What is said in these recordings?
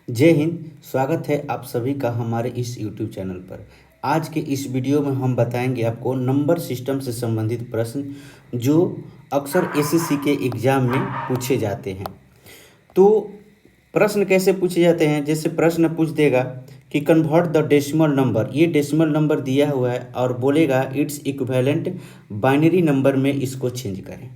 जय हिंद। स्वागत है आप सभी का हमारे इस YouTube चैनल पर। आज के इस वीडियो में हम बताएंगे आपको नंबर सिस्टम से संबंधित प्रश्न जो अक्सर एसएससी के एग्ज़ाम में पूछे जाते हैं। तो प्रश्न कैसे पूछे जाते हैं? जैसे प्रश्न पूछ देगा कि कन्वर्ट द डेसिमल नंबर, ये डेसिमल नंबर दिया हुआ है और बोलेगा इट्स इक्विवेलेंट बाइनरी नंबर में इसको चेंज करें।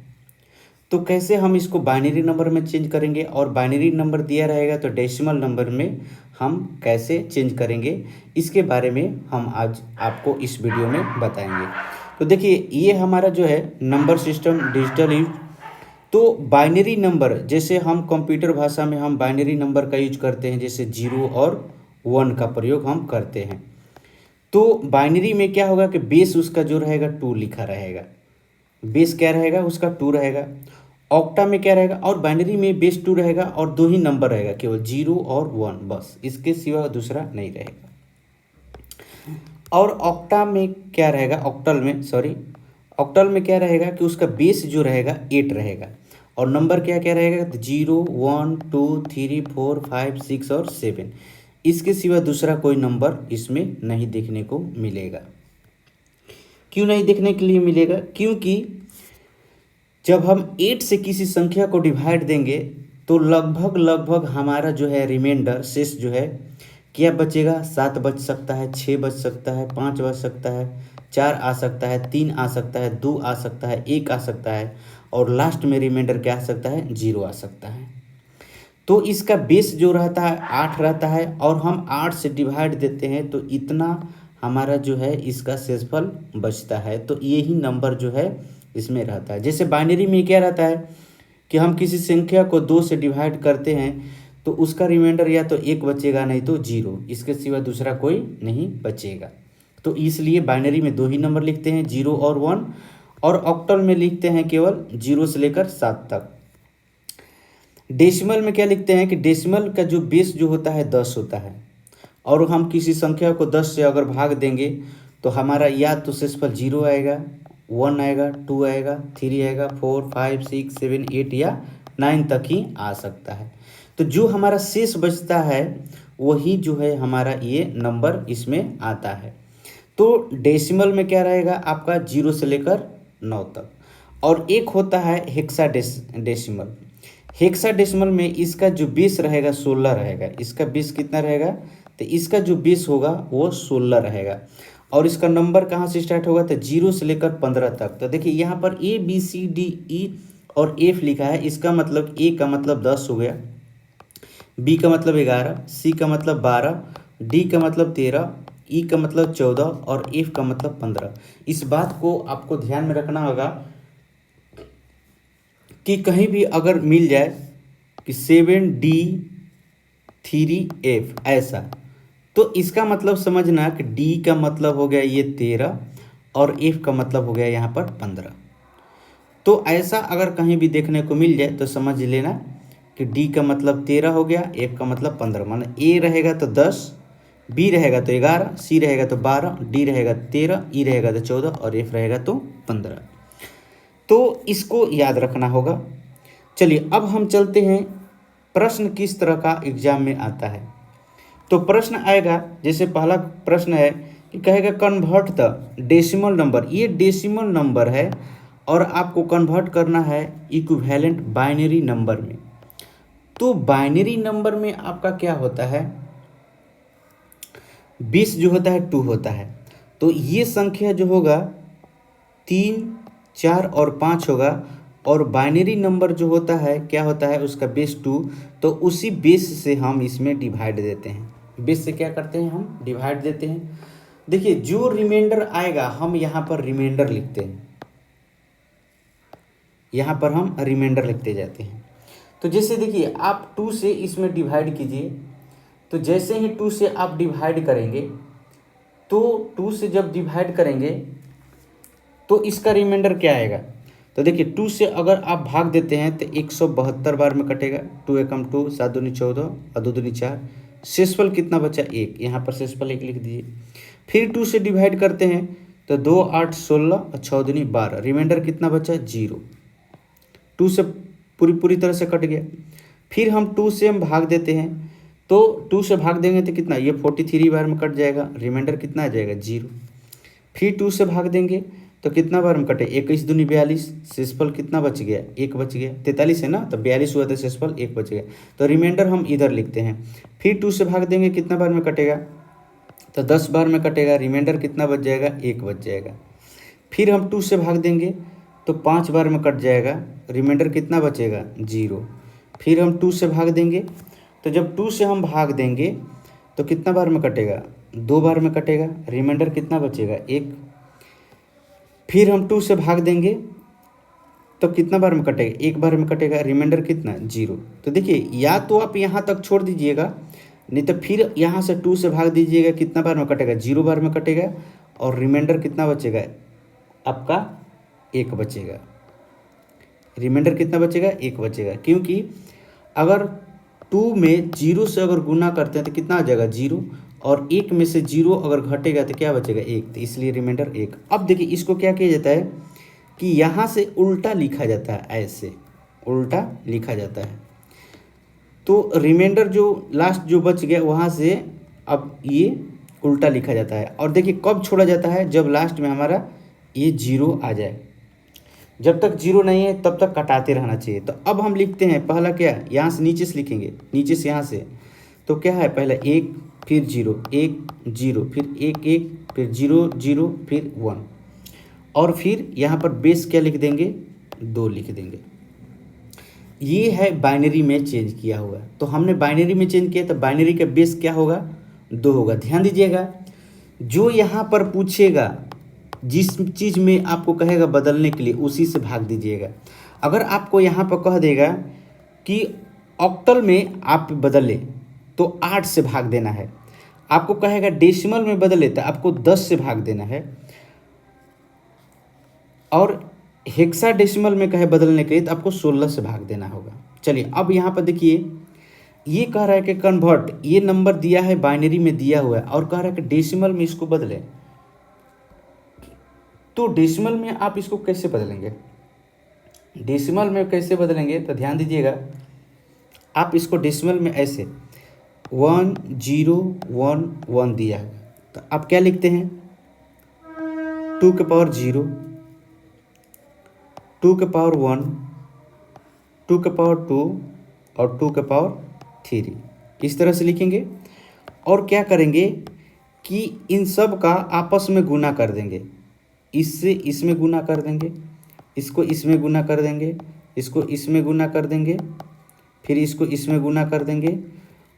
तो कैसे हम इसको बाइनरी नंबर में चेंज करेंगे, और बाइनरी नंबर दिया रहेगा तो डेसिमल नंबर में हम कैसे चेंज करेंगे, इसके बारे में हम आज आपको इस वीडियो में बताएंगे। तो देखिए, ये हमारा जो है नंबर सिस्टम डिजिटल युग। तो बाइनरी नंबर, जैसे हम कंप्यूटर भाषा में हम बाइनरी नंबर का यूज करते हैं, जैसे 0 और 1 का प्रयोग हम करते हैं। तो बाइनरी में क्या होगा कि बेस उसका जो रहेगा 2 लिखा रहेगा। बेस क्या रहेगा उसका 2 रहेगा। ऑक्टा में क्या रहेगा, और बाइनरी में बेस 2 रहेगा और 2 ही नंबर रहेगा, केवल 0 और 1, बस इसके सिवा दूसरा नहीं रहेगा। और ऑक्टा में क्या रहेगा, ऑक्टल में क्या रहेगा कि उसका बेस जो रहेगा 8 रहेगा, और नंबर क्या क्या रहेगा, 0 1 2 3 4 5 6 और 7। इसके सिवा दूसरा कोई नंबर इसमें नहीं देखने को मिलेगा। क्यों नहीं देखने के लिए मिलेगा? क्योंकि जब हम 8 से किसी संख्या को डिवाइड देंगे तो लगभग हमारा जो है रिमाइंडर शेष जो है क्या बचेगा, 7 बच सकता है, 6 बच सकता है, 5 बच सकता है, 4 आ सकता है, 3 आ सकता है, 2 आ सकता है, 1 आ सकता है, और लास्ट में रिमाइंडर क्या आ सकता है, 0 आ सकता है। तो इसका बेस जो रहता है 8 रहता है, और हम 8 से डिवाइड देते हैं तो इतना हमारा जो है इसका शेषफल बचता है। तो यही नंबर जो है इसमें रहता है। जैसे बाइनरी में क्या रहता है कि हम किसी संख्या को 2 से डिवाइड करते हैं तो उसका रिमाइंडर या तो 1 बचेगा, नहीं तो 0, इसके सिवा दूसरा कोई नहीं बचेगा। तो इसलिए बाइनरी में 2 ही नंबर लिखते हैं, 0 और 1, और ऑक्टल में लिखते हैं केवल 0 से लेकर 7 तक। डेसिमल में क्या लिखते हैं कि डेसिमल का जो बेस जो होता है 10 होता है, और हम किसी संख्या को 10 से अगर भाग देंगे तो हमारा या तो शेषफल 0 आएगा, 1 आएगा, 2 आएगा, 3 आएगा, 4 5 6 7 8 या 9 तक ही आ सकता है। तो जो हमारा शेष बचता है वही जो है हमारा ये नंबर इसमें आता है। तो डेसिमल में क्या रहेगा आपका 0 से लेकर 9 तक। और एक होता है हेक्साडेसिमल। हेक्साडेसिमल में इसका जो बेस रहेगा 16 रहेगा। इसका बेस कितना रहेगा, तो इसका जो बेस होगा वो 16 रहेगा, और इसका नंबर कहाँ से स्टार्ट होगा, तो 0 से लेकर 15 तक। तो देखिए यहाँ पर ABCDE और F लिखा है, इसका मतलब A का मतलब 10 हो गया, B का मतलब 11, C का मतलब 12, D का मतलब 13, E का मतलब 14 और F का मतलब 15। इस बात को आपको ध्यान में रखना होगा कि कहीं भी अगर मिल जाए कि 7D3F ऐसा, तो इसका मतलब समझना कि D का मतलब हो गया ये 13 और F का मतलब हो गया यहाँ पर 15। तो ऐसा अगर कहीं भी देखने को मिल जाए तो समझ लेना कि D का मतलब 13 हो गया, F का मतलब 15। माना A रहेगा तो 10, B रहेगा तो 11, C रहेगा तो 12, D रहेगा 13, E रहेगा तो 14 और F रहेगा तो 15। तो इसको याद रखना होगा। चलिए अब हम चलते हैं प्रश्न किस तरह का एग्जाम में आता है। तो प्रश्न आएगा, जैसे पहला प्रश्न है कि कहेगा कन्वर्ट द डेसिमल नंबर। ये डेसिमल नंबर है और आपको कन्वर्ट करना है इक्विवेलेंट बाइनरी नंबर में। तो बाइनरी नंबर में आपका क्या होता है, 20 जो होता है 2 होता है। तो ये संख्या जो होगा 3 4 और 5 होगा, और बाइनरी नंबर जो होता है क्या होता है उसका बेस 2। तो उसी बेस से हम इसमें डिवाइड देते हैं। बेस से क्या करते हैं, हम डिवाइड देते हैं। देखिए जो रिमाइंडर आएगा हम यहाँ पर रिमाइंडर लिखते हैं, यहाँ पर हम रिमाइंडर लिखते जाते हैं। तो जैसे देखिए आप 2 से इसमें डिवाइड कीजिए, तो जैसे ही 2 से आप डिवाइड करेंगे तो 2 से जब डिवाइड करेंगे तो इसका रिमाइंडर क्या आएगा। तो देखिए 2 से अगर आप भाग देते हैं तो 172 बार में कटेगा। 2 एकम 2, 7 दूनी 14 और 2 दूनी 4। शेषफल कितना बचा, 1। यहाँ पर शेषफल 1 लिख दीजिए। फिर 2 से डिवाइड करते हैं तो 2 8 16 और 6 दूनी 12। रिमाइंडर कितना बचा, 0। 2 से पूरी तरह से कट गया। फिर हम 2 से हम भाग देते हैं तो 2 से भाग देंगे तो कितना, ये 43 बार में कट जाएगा, रिमाइंडर कितना आ जाएगा 0। फिर 2 से भाग देंगे तो कितना बार में कटे, 21 दूनी 42, शेषफल कितना बच गया, 1 बच गया। 43 है ना, तो 42 हुआ था, शेषफल 1 बच गया। तो रिमाइंडर हम इधर लिखते हैं। फिर 2 से भाग देंगे कितना बार में कटेगा, तो 10 बार में कटेगा, रिमाइंडर कितना बच जाएगा, 1 बच जाएगा। फिर हम 2 से भाग देंगे तो 5 बार में कट जाएगा, रिमाइंडर कितना बचेगा 0। फिर हम 2 से भाग देंगे, तो जब 2 से हम भाग देंगे तो कितना बार में कटेगा, 2 बार में कटेगा, रिमाइंडर कितना बचेगा 1। फिर हम 2 से भाग देंगे तो कितना बार में कटेगा, 1 बार में कटेगा, रिमाइंडर कितना 0। तो देखिए, या तो आप यहाँ तक छोड़ दीजिएगा, नहीं तो फिर यहाँ से 2 से भाग दीजिएगा, कितना बार में कटेगा, 0 बार में कटेगा, और रिमाइंडर कितना बचेगा आपका 1 बचेगा। रिमाइंडर कितना बचेगा, 1 बचेगा, क्योंकि अगर 2 में 0 से अगर गुना करते हैं तो कितना आ जाएगा 0, और 1 में से 0 अगर घटेगा तो क्या बचेगा 1, तो इसलिए रिमाइंडर 1। अब देखिए, इसको क्या किया जाता है कि यहाँ से उल्टा लिखा जाता है, ऐसे उल्टा लिखा जाता है। तो रिमाइंडर जो लास्ट जो बच गया वहाँ से अब ये उल्टा लिखा जाता है। और देखिए कब छोड़ा जाता है, जब लास्ट में हमारा ये 0 आ जाए। जब तक 0 नहीं है तब तक कटाते रहना चाहिए। तो अब हम लिखते हैं पहला क्या, यहाँ से नीचे से लिखेंगे, नीचे से यहाँ से। तो क्या है, पहले 1 फिर 0 1 0 फिर 1 1 फिर 0 0 फिर 1, और फिर यहाँ पर बेस क्या लिख देंगे, 2 लिख देंगे। ये है बाइनरी में चेंज किया हुआ। तो हमने बाइनरी में चेंज किया तो बाइनरी का बेस क्या होगा, 2 होगा। ध्यान दीजिएगा, जो यहाँ पर पूछेगा, जिस चीज़ में आपको कहेगा बदलने के लिए, उसी से भाग दीजिएगा। अगर आपको यहाँ पर कह देगा कि ऑक्टल में आप बदले तो 8 से भाग देना है। आपको कहेगा डेसिमल में बदले तो आपको 10 से भाग देना है। और हेक्साडेसिमल में कहे बदलने के लिए तो आपको 16 से भाग देना होगा। चलिए अब यहाँ पर देखिए, ये कह रहा है कि कन्वर्ट, ये नंबर दिया है बाइनरी में दिया हुआ है, और कह रहा है कि डेसिमल में इसको बदले। तो डेसिमल में आप इसको कैसे बदलेंगे, डेसिमल में कैसे बदलेंगे, तो ध्यान दीजिएगा, आप इसको डेसिमल में ऐसे 1 0 1 1 दिया है, तो आप क्या लिखते हैं, 2 के पावर 0 2 के पावर 1 2 के पावर 2 और 2 के पावर 3, इस तरह से लिखेंगे। और क्या करेंगे कि इन सब का आपस में गुना कर देंगे, इससे इसमें गुना कर देंगे, इसको इसमें गुना कर देंगे, इसको इसमें गुना कर देंगे, फिर इसको इसमें गुना कर देंगे,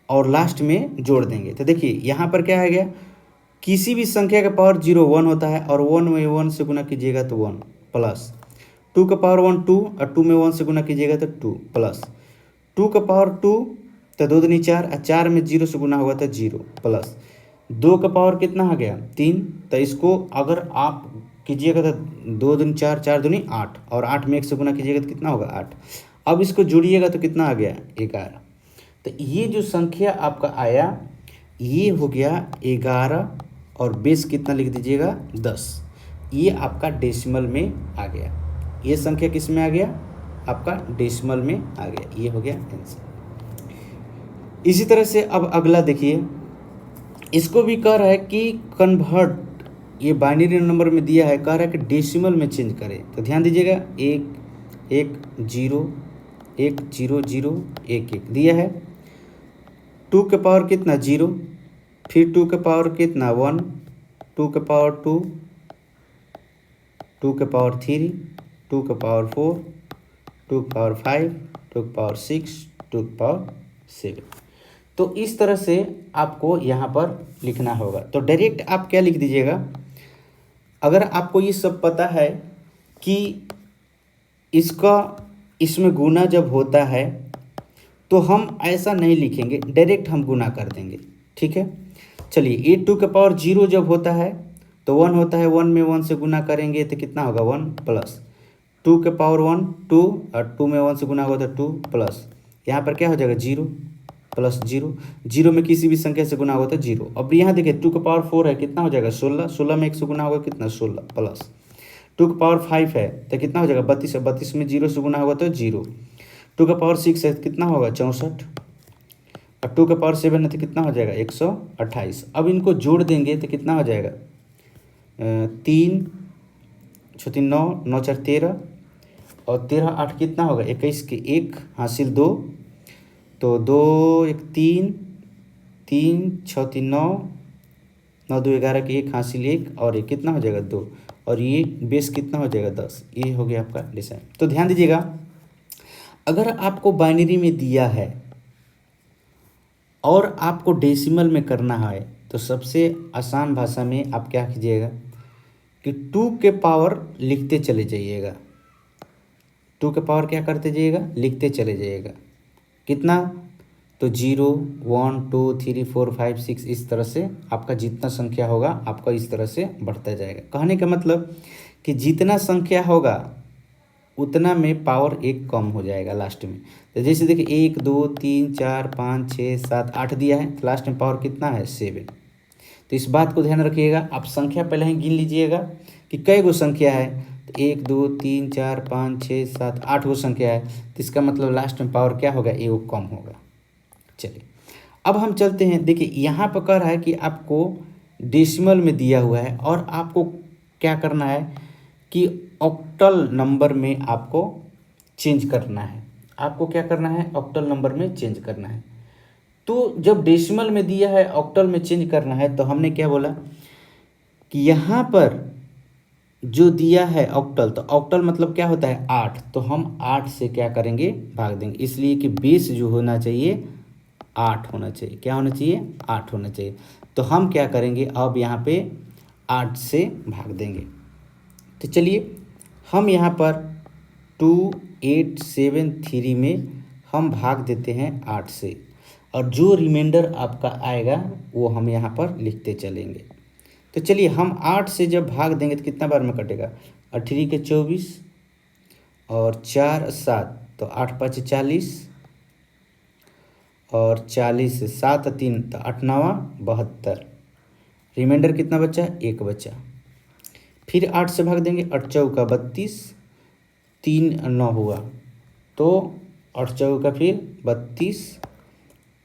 और लास्ट में जोड़ देंगे। तो देखिए यहाँ पर क्या है गया, किसी भी संख्या का पावर 0 1 होता है, और 1 में 1 से गुना कीजिएगा तो 1, प्लस 2 का पावर 1 2, और 2 में 1 से गुना कीजिएगा तो 2, प्लस 2 का पावर 2 तो 2 दूनी 4, और 4 में 0 से गुना होगा तो 0, प्लस 2 का पावर कितना आ गया 3। तो इसको अगर आप कीजिएगा तो 2 दूनी 4 4 दूनी 8, और 8 में 1 से गुना कीजिएगा तो कितना होगा 8। अब इसको जोड़िएगा तो कितना आ गया 11। तो ये जो संख्या आपका आया ये हो गया 11, और बेस कितना लिख दीजिएगा 10। ये आपका डेसिमल में आ गया, ये संख्या किस में आ गया, आपका डेसिमल में आ गया। ये हो गया आंसर। इसी तरह से अब अगला देखिए, इसको भी कह रहा है कि कन्वर्ट, ये बाइनरी नंबर में दिया है, कह रहा है कि डेसिमल में चेंज करें। तो ध्यान दीजिएगा, 1 1 0 1 0 0 1 1 दिया है। 2 के पावर कितना 0, फिर 2 के पावर कितना 1, 2 के पावर 2, 2 के पावर 3, 2 के पावर 4, 2 के पावर 5, 2 के पावर 6, 2 के पावर 7। तो इस तरह से आपको यहाँ पर लिखना होगा। तो डायरेक्ट आप क्या लिख दीजिएगा, अगर आपको ये सब पता है कि इसका इसमें गुना जब होता है तो हम ऐसा नहीं लिखेंगे, डायरेक्ट हम गुना कर देंगे, ठीक है। चलिए, ये 2 के पावर 0 जब होता है तो 1 होता है, 1 में 1 से गुना करेंगे तो कितना होगा 1, प्लस 2 के पावर 1 2, और 2 में 1 से गुना होगा तो 2, प्लस यहाँ पर क्या हो जाएगा 0 प्लस 0, 0 में किसी भी संख्या से गुना होगा तो 0। अब यहाँ देखिए 2 के पावर 4 है, कितना हो जाएगा 16, 16 में 1 से गुना होगा कितना 16, प्लस 2 के पावर 5 है तो कितना हो जाएगा 32, 32 में 0 से गुना होगा तो 0। 2 का पावर 6 है कितना होगा 64, और 2 के पावर 7 है तो कितना हो जाएगा 128। अब इनको जोड़ देंगे तो कितना हो जाएगा 3 6 3 9 9 4 13 और 13 8 कितना होगा 21 के 1 हासिल 2 तो 2 1 3 3 6 3 9 9 2 11 के 1 हासिल 1 और ये कितना हो जाएगा 2 और ये बेस कितना हो जाएगा 10। ये हो गया आपका डिसाइड। तो ध्यान दीजिएगा, अगर आपको बाइनरी में दिया है और आपको डेसिमल में करना है तो सबसे आसान भाषा में आप क्या कीजिएगा कि 2 के पावर लिखते चले जाइएगा। 2 के पावर क्या करते जाइएगा लिखते चले जाइएगा। कितना तो 0 1 2 3 4 5 6 इस तरह से आपका जितना संख्या होगा आपका इस तरह से बढ़ता जाएगा। कहने का मतलब कि जितना संख्या होगा उतना में पावर 1 कम हो जाएगा लास्ट में। तो जैसे देखिए 1 2 3 4 5 6 7 8 दिया है तो लास्ट में पावर कितना है 7। तो इस बात को ध्यान रखिएगा। आप संख्या पहले ही गिन लीजिएगा कि कई गो संख्या है। तो 1 2 3 4 5 6 7 8 गो संख्या है तो इसका मतलब लास्ट में पावर क्या होगा 1 कम होगा। चलिए अब हम चलते हैं। देखिए यहाँ पर कह रहा है कि आपको डेसिमल में दिया हुआ है और आपको क्या करना है कि ऑक्टल नंबर में आपको चेंज करना है। आपको क्या करना है ऑक्टल नंबर में चेंज करना है। तो जब डेसिमल में दिया है ऑक्टल में चेंज करना है तो हमने क्या बोला कि यहाँ पर जो दिया है ऑक्टल, तो ऑक्टल मतलब क्या होता है 8, तो हम 8 से क्या करेंगे भाग देंगे। इसलिए कि बेस जो होना चाहिए 8 होना चाहिए। क्या होना चाहिए 8 होना चाहिए। तो हम क्या करेंगे अब यहाँ पे 8 से भाग देंगे। तो चलिए हम यहाँ पर 2 8 7 3 में हम भाग देते हैं 8 से और जो रिमाइंडर आपका आएगा वो हम यहाँ पर लिखते चलेंगे। तो चलिए हम 8 से जब भाग देंगे तो कितना बार में कटेगा 8 के 24 और 4 7 तो 8 5 40 और 40 से 7 3 तो 8 9 72। रिमाइंडर कितना बचा 1 बचा। फिर 8 से भाग देंगे 8 चौका 32 3 9 हुआ तो 8 चौका फिर 32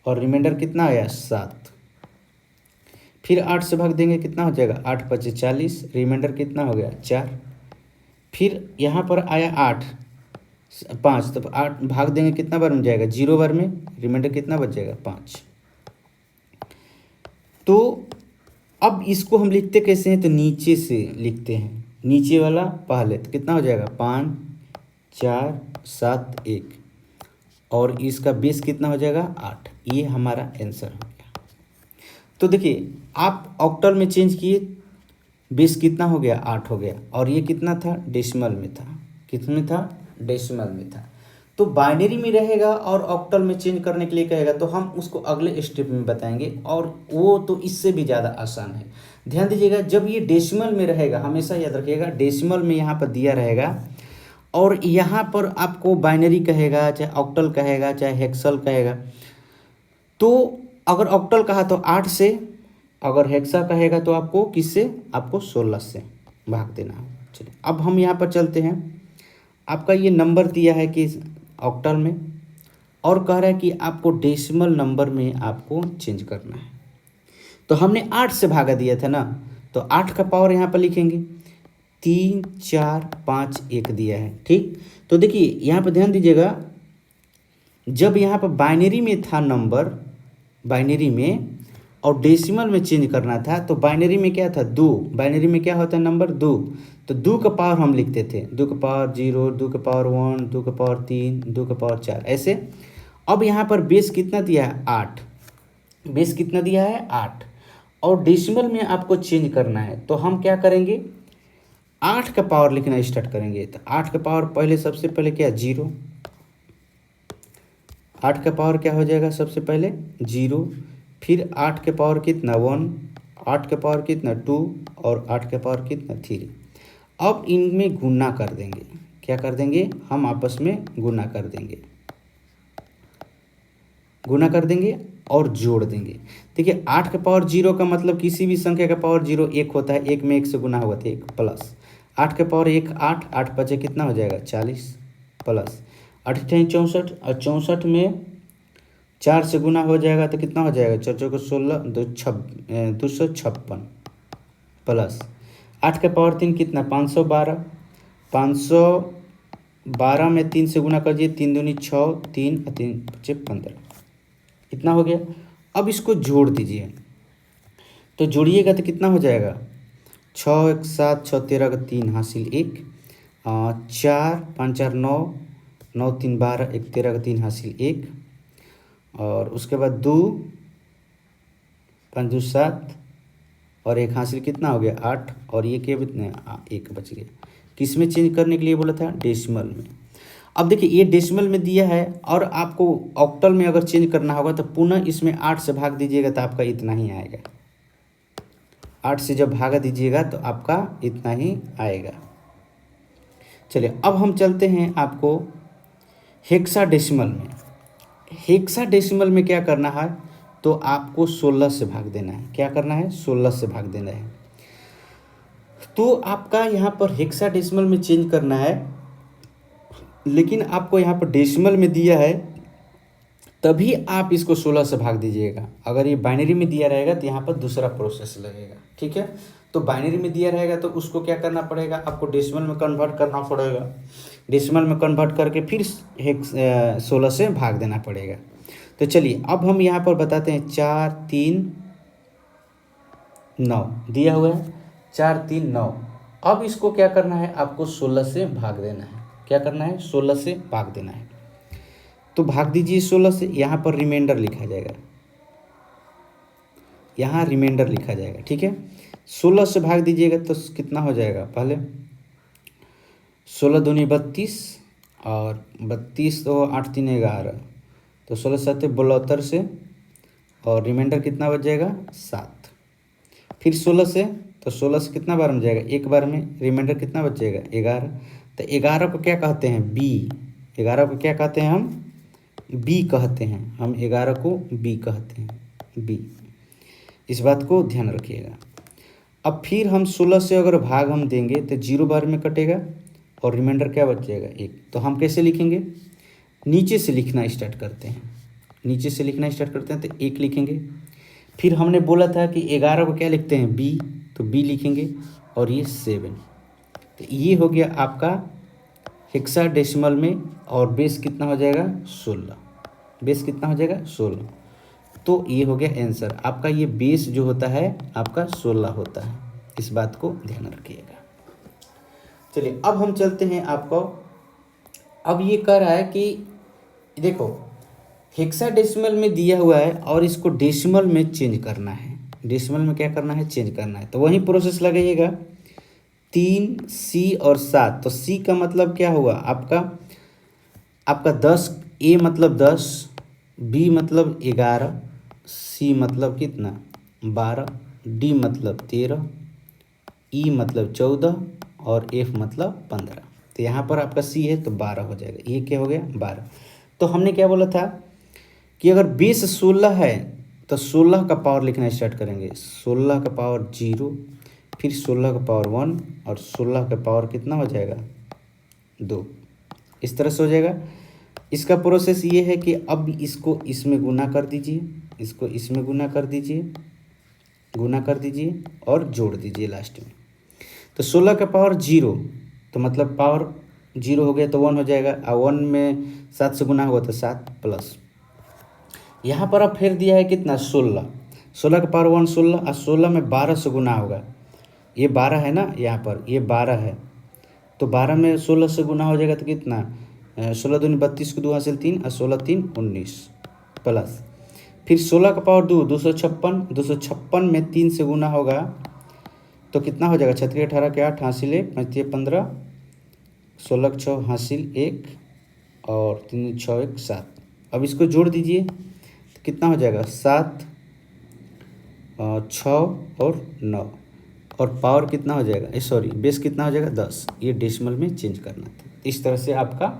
और रिमाइंडर कितना आया 7। फिर 8 से भाग देंगे कितना हो जाएगा 8 5 40 रिमाइंडर कितना हो गया 4। फिर यहाँ पर आया 8 5 तो 8 भाग देंगे कितना बार में जाएगा 0 बार में, रिमाइंडर कितना बच जाएगा 5। तो अब इसको हम लिखते कैसे हैं तो नीचे से लिखते हैं। नीचे वाला पहले तो कितना हो जाएगा 5 4 7 1 और इसका बेस कितना हो जाएगा 8। ये हमारा आंसर हो गया। तो देखिए आप ऑक्टल में चेंज किए बेस कितना हो गया 8 हो गया और ये कितना था डेसिमल में था। कितने था डेसिमल में था। तो बाइनरी में रहेगा और ऑक्टल में चेंज करने के लिए कहेगा तो हम उसको अगले स्टेप में बताएंगे और वो तो इससे भी ज़्यादा आसान है। ध्यान दीजिएगा जब ये डेसिमल में रहेगा हमेशा याद रखिएगा डेसिमल में यहाँ पर दिया रहेगा और यहाँ पर आपको बाइनरी कहेगा चाहे ऑक्टल कहेगा चाहे हेक्सल कहेगा। तो अगर ऑक्टल कहा तो 8 से, अगर हेक्सा कहेगा तो आपको किससे आपको 16 से भाग देना है। चलिए अब हम यहाँ पर चलते हैं। आपका ये नंबर दिया है कि ऑक्टल में और कह रहा है कि आपको डेसिमल नंबर में आपको चेंज करना है। तो हमने 8 से भागा दिया था ना तो 8 का पावर यहाँ पर लिखेंगे 3 4 5 1 दिया है। ठीक तो देखिए यहाँ पर ध्यान दीजिएगा जब यहाँ पर बाइनरी में था नंबर बाइनरी में और डेसिमल में चेंज करना था तो बाइनरी में क्या था 2, बाइनरी में क्या होता है नंबर 2 तो 2 का पावर हम लिखते थे 2 का पावर 0 2 का पावर 1 2 का पावर 3 2 का पावर 4 ऐसे। अब यहाँ पर बेस कितना दिया है 8, बेस कितना दिया है 8 और डेसिमल में आपको चेंज करना है तो हम क्या करेंगे 8 का पावर लिखना स्टार्ट करेंगे। तो 8 का पावर पहले सबसे पहले क्या 0, 8 का पावर क्या हो जाएगा सबसे पहले 0 फिर 8 के पावर कितना 1 8 के पावर कितना 2 और 8 के पावर कितना 3। अब इनमें गुना कर देंगे। क्या कर देंगे हम आपस में गुना कर देंगे, गुना कर देंगे और जोड़ देंगे। देखिए 8 का पावर 0 का मतलब किसी भी संख्या का पावर 0 1 होता है, 1 में 1 से गुना हुआ था 1 प्लस 8 के पावर 1 8 8 5 कितना हो जाएगा 40 प्लस 8 64 और 64 में 4 से गुना हो जाएगा तो कितना हो जाएगा, 4 चौके 16, 256 प्लस 8 का पावर 3 कितना, 512। 512 में 3 से गुना कर दिए, 3 दूनी 6, 3 और 3 बचे 15, इतना हो गया। अब इसको जोड़ दीजिए, तो जोड़िएगा तो कितना हो जाएगा, 6 1 7, 6 13 का 3 हासिल 1, 4 5 4 9, 9 3 12, 1 13 का 3 हासिल 1, और उसके बाद 2 5 2 7 और 1 हासिल कितना हो गया 8, और ये क्या कितने 1 बच गया। किस में चेंज करने के लिए बोला था, डेसिमल में। अब देखिए ये डेसिमल में दिया है और आपको ऑक्टल में अगर चेंज करना होगा तो पुनः इसमें 8 से भाग दीजिएगा तो आपका इतना ही आएगा। 8 से जब भागा दीजिएगा तो आपका इतना ही आएगा। चलिए अब हम चलते हैं आपको हेक्साडेसिमल में। हेक्साडेसिमल में क्या करना है, तो आपको 16 से भाग देना है। क्या करना है, 16 से भाग देना है। तो आपका यहाँ पर हेक्साडेसिमल में चेंज करना है, लेकिन आपको यहाँ पर डेसिमल में दिया है तभी आप इसको 16 से भाग दीजिएगा। अगर ये बाइनरी में दिया रहेगा तो यहाँ पर दूसरा प्रोसेस लगेगा, ठीक है। तो बाइनरी में दिया रहेगा तो उसको क्या करना पड़ेगा, आपको डेसिमल में कन्वर्ट करना पड़ेगा। डेसिमल में कन्वर्ट करके फिर 16 से भाग देना पड़ेगा। तो चलिए अब हम यहाँ पर बताते हैं 4 3 9 दिया हुआ है, 4 3 9। अब इसको क्या करना है, आपको 16 से भाग देना है। क्या करना है, 16 से भाग देना है। तो भाग दीजिए 16 से, यहाँ पर रिमाइंडर लिखा जाएगा, यहाँ रिमाइंडर लिखा जाएगा, ठीक है। 16 से भाग दीजिएगा तो कितना हो जाएगा, पहले 16 दूनी 32 और 32 तो 8 3 11, तो 16 7 72 से, और रिमाइंडर कितना बच जाएगा 7। फिर 16 से, तो 16 से कितना बार में जाएगा, एक बार में, रिमाइंडर कितना बच जाएगा 11। तो 11 को क्या कहते हैं, बी। 11 को क्या कहते हैं, हम बी कहते हैं, हम 11 को बी कहते हैं, बी। इस बात को ध्यान रखिएगा। अब फिर हम 16 से अगर भाग हम देंगे तो 0 बार में कटेगा और रिमाइंडर क्या बच जाएगा 1। तो हम कैसे लिखेंगे, नीचे से लिखना स्टार्ट करते हैं, नीचे से लिखना स्टार्ट करते हैं। तो 1 लिखेंगे, फिर हमने बोला था कि 11 को क्या लिखते हैं, बी, तो बी लिखेंगे, और ये 7। तो ये हो गया आपका हेक्साडेसिमल में, और बेस कितना हो जाएगा 16, बेस कितना हो जाएगा 16। तो ये हो गया आंसर आपका। ये बेस जो होता है आपका 16 होता है, इस बात को ध्यान रखिएगा। चलिए अब हम चलते हैं आपको, अब ये कह रहा है कि देखो हेक्साडेसिमल में दिया हुआ है और इसको डेसिमल में चेंज करना है। डेसिमल में क्या करना है, चेंज करना है। तो वही प्रोसेस लगाइएगा, 3 C और 7। तो C का मतलब क्या हुआ आपका 10, A मतलब 10, B मतलब 11, C मतलब कितना 12, D मतलब 13, E मतलब 14 और F मतलब 15। तो यहाँ पर आपका C है तो 12 हो जाएगा। ये क्या हो गया 12। तो हमने क्या बोला था कि अगर बेस 16 है तो 16 का पावर लिखना स्टार्ट करेंगे। 16 का पावर 0, फिर 16 का पावर 1 और 16 का पावर कितना हो जाएगा 2। इस तरह से हो जाएगा। इसका प्रोसेस ये है कि अब इसको इसमें गुना कर दीजिए, इसको इसमें गुना कर दीजिए, गुना कर दीजिए और जोड़ दीजिए लास्ट में। तो 16 का पावर 0, तो मतलब पावर 0 हो गया तो 1 हो जाएगा, और 1 में 7 से गुना हुआ तो 7 प्लस, यहाँ पर अब फिर दिया है कितना 16। 16 का पावर 1 16, और 16 में 12 से गुना होगा। ये 12 है ना, यहाँ पर ये 12 है, तो 12 में 16 से गुना हो जाएगा तो कितना 16 दूनी 32 को 2 हासिल 3 और 16 3 19 प्लस, फिर 16 का पावर 2 256, 256 में 3 से गुना होगा तो कितना हो जाएगा 36 18 के 8 हासिल 1 5 15, 16 के 6 हासिल 1 और 3 6 1 7। अब इसको जोड़ दीजिए तो कितना हो जाएगा 7 6 और 9, और पावर कितना हो जाएगा सॉरी बेस कितना हो जाएगा 10। ये डेसिमल में चेंज करना था। इस तरह से आपका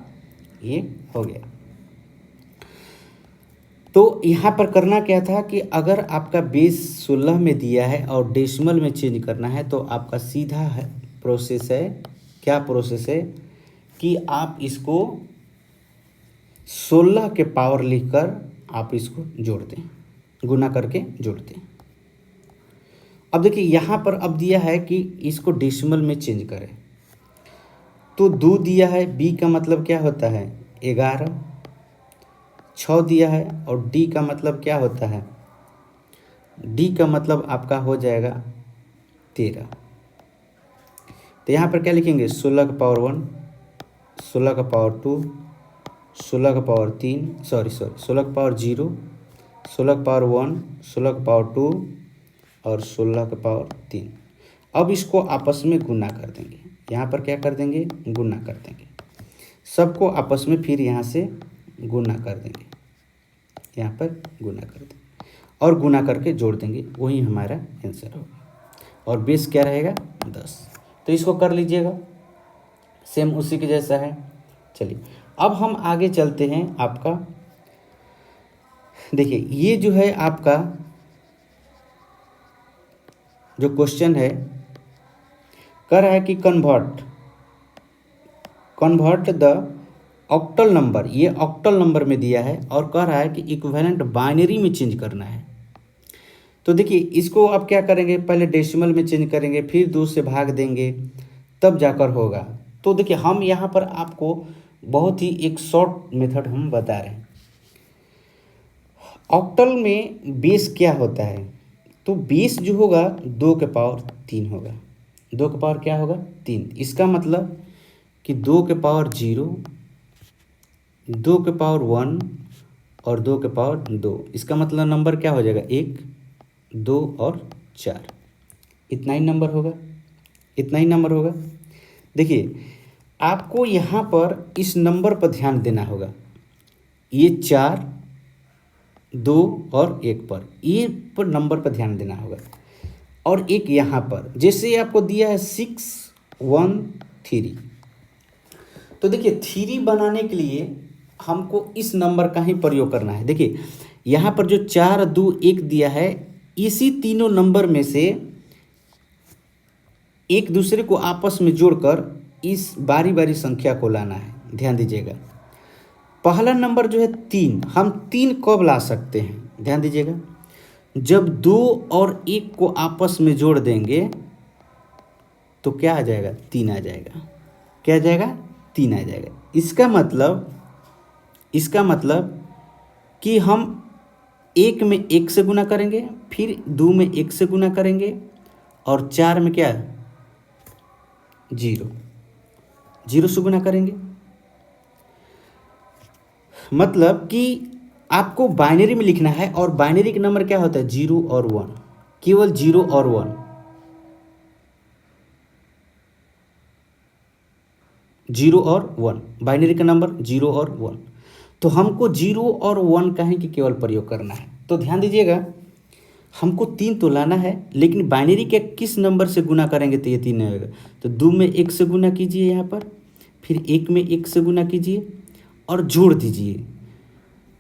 ये हो गया। तो यहाँ पर करना क्या था कि अगर आपका बेस 16 में दिया है और डेसिमल में चेंज करना है तो आपका सीधा है प्रोसेस है, क्या प्रोसेस है कि आप इसको 16 के पावर लिखकर आप इसको जोड़ दें, गुना करके जोड़ दें। अब देखिए यहाँ पर अब दिया है कि इसको डेसिमल में चेंज करें, तो 2 दिया है, बी का मतलब क्या होता है 11, 6 दिया है, और डी का मतलब क्या होता है, डी का मतलब आपका हो जाएगा 13। तो यहाँ पर क्या लिखेंगे 16 का पावर 1, 16 का पावर 2, 16 का पावर 3, 16 का पावर 0, 16 का पावर 1, 16 का पावर 2 और 16 का पावर 3। अब इसको आपस में गुना कर देंगे, यहाँ पर क्या कर देंगे गुना कर देंगे, सबको आपस में फिर यहाँ से गुना कर देंगे, यहाँ पर गुना कर देंगे और गुना करके जोड़ देंगे, वही हमारा आंसर होगा। और बेस क्या रहेगा 10। तो इसको कर लीजिएगा, सेम उसी के जैसा है। चलिए अब हम आगे चलते हैं। आपका देखिए ये जो है आपका जो क्वेश्चन है कह रहा है कि कन्वर्ट द ऑक्टल नंबर, ये ऑक्टल नंबर में दिया है और कह रहा है कि इक्विवेलेंट बाइनरी में चेंज करना है। तो देखिए इसको आप क्या करेंगे, पहले डेसिमल में चेंज करेंगे, फिर 2 से भाग देंगे, तब जाकर होगा। तो देखिए हम यहाँ पर आपको बहुत ही एक शॉर्ट मेथड हम बता रहे हैं। ऑक्टल में बेस क्या होता है, तो बेस जो होगा 2 के पावर 3 होगा, 2 के पावर क्या होगा 3। इसका मतलब कि 2 के पावर 0, 2 के पावर 1 और 2 के पावर 2। इसका मतलब नंबर क्या हो जाएगा 1, 2 और 4, इतना ही नंबर होगा, इतना ही नंबर होगा। देखिए आपको यहाँ पर इस नंबर पर ध्यान देना होगा, ये 4, 2 और 1 पर, ये पर नंबर पर ध्यान देना होगा। और एक यहाँ पर जैसे आपको दिया है 6, 1, 3, तो देखिए 3 बनाने के लिए हमको इस नंबर का ही प्रयोग करना है। देखिए यहाँ पर जो 4, 2, 1 दिया है, इसी तीनों नंबर में से एक दूसरे को आपस में जोड़कर इस बारी बारी संख्या को लाना है। ध्यान दीजिएगा, पहला नंबर जो है 3, हम 3 कब ला सकते हैं, ध्यान दीजिएगा, जब 2 और 1 को आपस में जोड़ देंगे तो क्या आ जाएगा 3 आ जाएगा, क्या आ जाएगा 3 आ जाएगा। इसका मतलब कि हम 1 में 1 से गुना करेंगे, फिर 2 में 1 से गुना करेंगे और 4 में क्या 0 से गुना करेंगे। मतलब कि आपको बाइनरी में लिखना है, और बाइनरी का नंबर क्या होता है 0 और 1, केवल 0 और 1, 0 और 1, बाइनरी का नंबर 0 और 1। तो हमको 0 और 1 का ही कि केवल प्रयोग करना है। तो ध्यान दीजिएगा, हमको 3 तो लाना है, लेकिन बाइनरी के किस नंबर से गुना करेंगे तो ये 3 नहीं होगा। तो 2 में 1 से गुना कीजिए यहाँ पर, फिर 1 में 1 से गुना कीजिए और जोड़ दीजिए,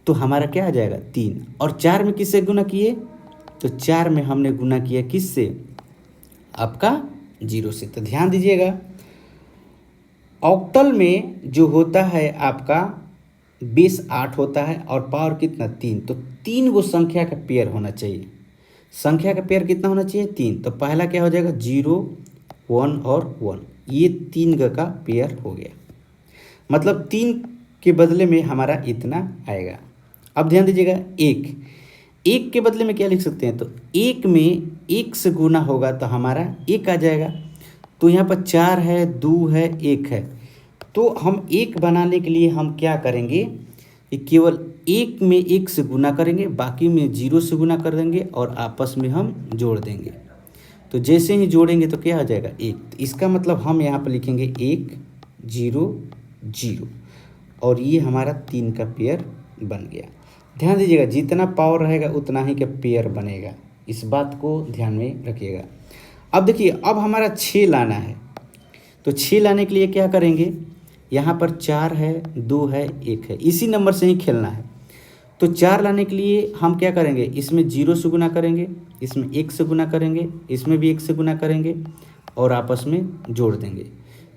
तो हमारा क्या आ जाएगा 3। और 4 में किससे गुना किए, तो 4 में हमने गुना किया किससे, आपका 0 से। तो ध्यान दीजिएगा, ऑक्टल में जो होता है आपका बेस 8 होता है और पावर कितना 3, तो 3 वो संख्या का पेयर होना चाहिए। संख्या का पेयर कितना होना चाहिए 3। तो पहला क्या हो जाएगा 0, 1 और 1, ये 3 का पेयर हो गया, मतलब 3 के बदले में हमारा इतना आएगा। अब ध्यान दीजिएगा, 1 के बदले में क्या लिख सकते हैं, तो 1 में 1 से गुना होगा तो हमारा 1 आ जाएगा। तो यहाँ पर 4 है, 2 है, 1 है, तो हम 1 बनाने के लिए हम क्या करेंगे कि केवल 1 में 1 से गुना करेंगे, बाकी में 0 से गुना कर देंगे और आपस में हम जोड़ देंगे। तो जैसे ही जोड़ेंगे तो क्या आ जाएगा 1। तो इसका मतलब हम यहाँ पर लिखेंगे 1, 0, 0, और ये हमारा 3 का पेयर बन गया। ध्यान दीजिएगा, जितना पावर रहेगा उतना ही का पेयर बनेगा, इस बात को ध्यान में रखिएगा। अब देखिए, अब हमारा 6 लाना है, तो 6 लाने के लिए क्या करेंगे, यहाँ पर 4 है, 2 है, 1 है, इसी नंबर से ही खेलना है। तो 4 लाने के लिए हम क्या करेंगे, इसमें 0 से गुना करेंगे, इसमें 1 से गुना करेंगे, इसमें भी 1 से गुना करेंगे और आपस में जोड़ देंगे।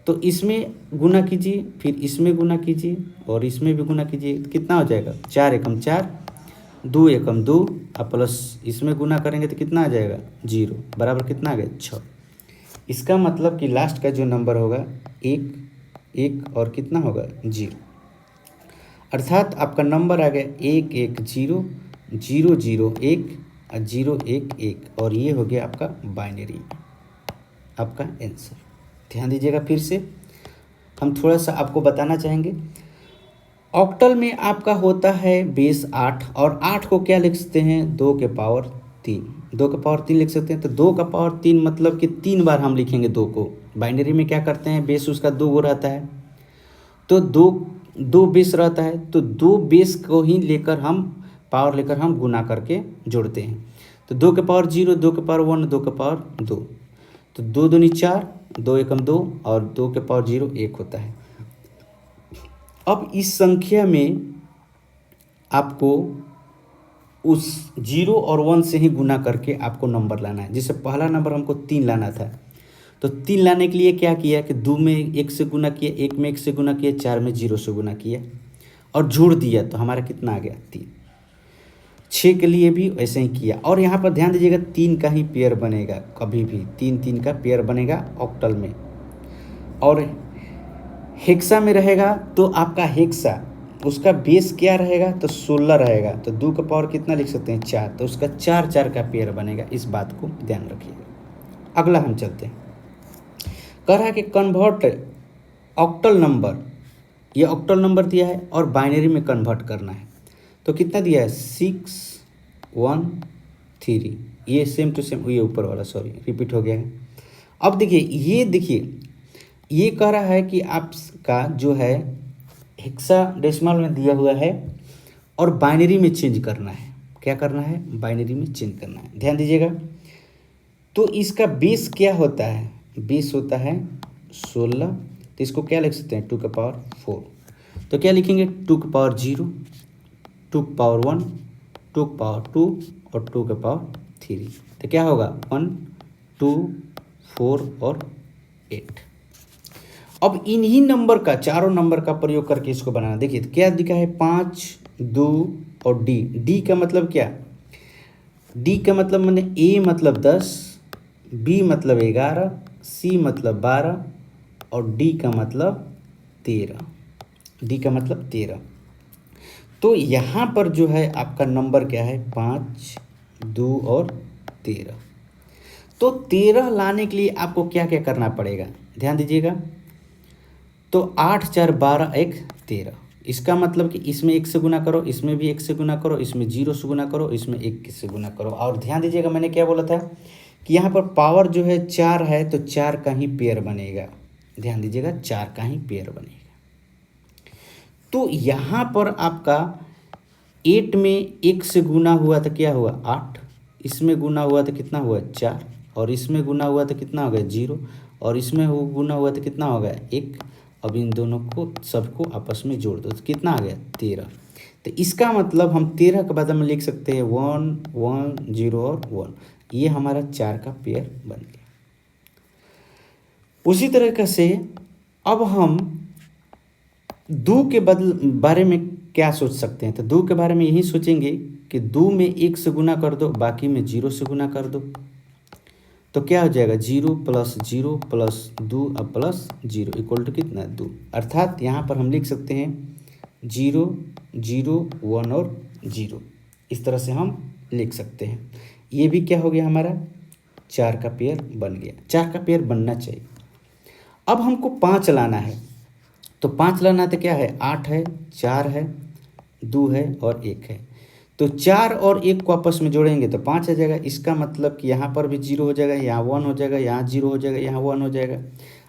तो इसमें गुना कीजिए, फिर इसमें गुना कीजिए और इसमें भी गुना कीजिए, कितना हो जाएगा 4 एकम 4, 2 एकम 2 और प्लस इसमें गुना करेंगे तो कितना आ जाएगा 0 बराबर कितना आ गया 6। इसका मतलब कि लास्ट का जो नंबर होगा 1 1 और कितना होगा 0, अर्थात आपका नंबर आ गया 1 1 0 0 0 1 और 0 1 1 और ये हो गया आपका बाइनरी आपका आंसर। ध्यान दीजिएगा, फिर से हम थोड़ा सा आपको बताना चाहेंगे। ऑक्टल में आपका होता है बेस 8 और 8 को क्या लिख सकते हैं 2 के पावर 3, 2 का पावर 3 लिख सकते हैं। तो 2 का पावर 3 मतलब कि 3 बार हम लिखेंगे 2 को। बाइनरी में क्या करते हैं बेस उसका 2 गो रहता है, तो दो बेस रहता है, तो 2 बेस को ही लेकर हम पावर लेकर हम गुना करके जोड़ते हैं। तो 2 के पावर 0, 2 के पावर 1, 2 के पावर 2, तो 2 दूनी 4, 2 एकम 2 और 2 के पावर 0 1 होता है। अब इस संख्या में आपको उस 0 और 1 से ही गुना करके आपको नंबर लाना है। जैसे पहला नंबर हमको 3 लाना था, तो 3 लाने के लिए क्या किया कि 2 में 1 से गुना किया, 1 में 1 से गुना किया, 4 में 0 से गुना किया और जोड़ दिया, तो हमारा कितना आ गया 3। 6 के लिए भी ऐसे ही किया। और यहाँ पर ध्यान दीजिएगा 3 का ही पेयर बनेगा, कभी भी 3 3 का पेयर बनेगा ऑक्टल में। और हेक्सा में रहेगा तो आपका हेक्सा उसका बेस क्या रहेगा तो 16 रहेगा, तो 2 का पावर कितना लिख सकते हैं 4, तो उसका 4 4 का पेयर बनेगा। इस बात को ध्यान रखिएगा। अगला हम चलते हैं, कह रहा है कि कन्वर्ट ऑक्टल नंबर, ये ऑक्टल नंबर दिया है और बाइनरी में कन्वर्ट करना है। तो कितना दिया है 6 1 3, ये सेम टू सेम, ये ऊपर वाला सॉरी रिपीट हो गया है। अब देखिए ये कह रहा है कि आपका जो है हेक्साडेसिमल में दिया हुआ है और बाइनरी में चेंज करना है। क्या करना है बाइनरी में चेंज करना है, ध्यान दीजिएगा। तो इसका बेस क्या होता है, बेस होता है 16, तो इसको क्या लिख सकते हैं 2 का पावर 4, तो क्या लिखेंगे 2 का पावर 0, 2 का पावर 1, 2 का पावर 2 और 2 का पावर 3, तो क्या होगा 1 2 4 और 8। अब इन्हीं नंबर का, चारों नंबर का प्रयोग करके इसको बनाना। देखिए तो क्या दिखा है 5 2 और डी। डी का मतलब क्या, डी का मतलब मैंने ए मतलब 10, बी मतलब 11, सी मतलब 12 और डी का मतलब 13, डी का मतलब 13। तो यहाँ पर जो है आपका नंबर क्या है 5 2 और 13। तो 13 लाने के लिए आपको क्या क्या करना पड़ेगा, ध्यान दीजिएगा। तो 8 4 12 1 13, इसका मतलब कि इसमें 1 से गुना करो, इसमें भी 1 से गुना करो, इसमें 0 से गुना करो, इसमें 1 से गुना करो। और ध्यान दीजिएगा मैंने क्या बोला था कि यहाँ पर पावर जो है 4 है, तो 4 का ही पेयर बनेगा। ध्यान दीजिएगा 4 का ही पेयर बनेगा। तो यहाँ पर आपका 8 में 1 से गुना हुआ तो क्या हुआ 8, इसमें गुना हुआ तो कितना हुआ 4, और इसमें गुना हुआ तो कितना हो गया 0, और इसमें गुना हुआ तो कितना हो गया 1। अब इन दोनों को सबको आपस में जोड़ दो तो कितना आ गया 13। तो इसका मतलब हम 13 के बाद में लिख सकते हैं 1 1 0 और 1, ये हमारा 4 का पेयर बन गया। उसी तरीके से अब हम 2 के बारे में क्या सोच सकते हैं, तो 2 के बारे में यही सोचेंगे कि 2 में 1 से गुना कर दो, बाकी में 0 से गुना कर दो, तो क्या हो जाएगा 0 प्लस 0 प्लस 2 अब प्लस 0 इक्वल टू कितना 2। अर्थात यहाँ पर हम लिख सकते हैं 0 0 1 और 0, इस तरह से हम लिख सकते हैं। ये भी क्या हो गया हमारा 4 का पेयर बन गया, 4 का पेयर बनना चाहिए। अब हमको 5 लाना है, तो 5 लाना तो क्या है 8 है 4 है 2 है और 1 है, तो 4 और 1 को आपस में जोड़ेंगे तो 5 आ जाएगा। इसका मतलब कि यहाँ पर भी 0 हो जाएगा, यहाँ 1 हो जाएगा, यहाँ 0 हो जाएगा, यहाँ 1 हो जाएगा।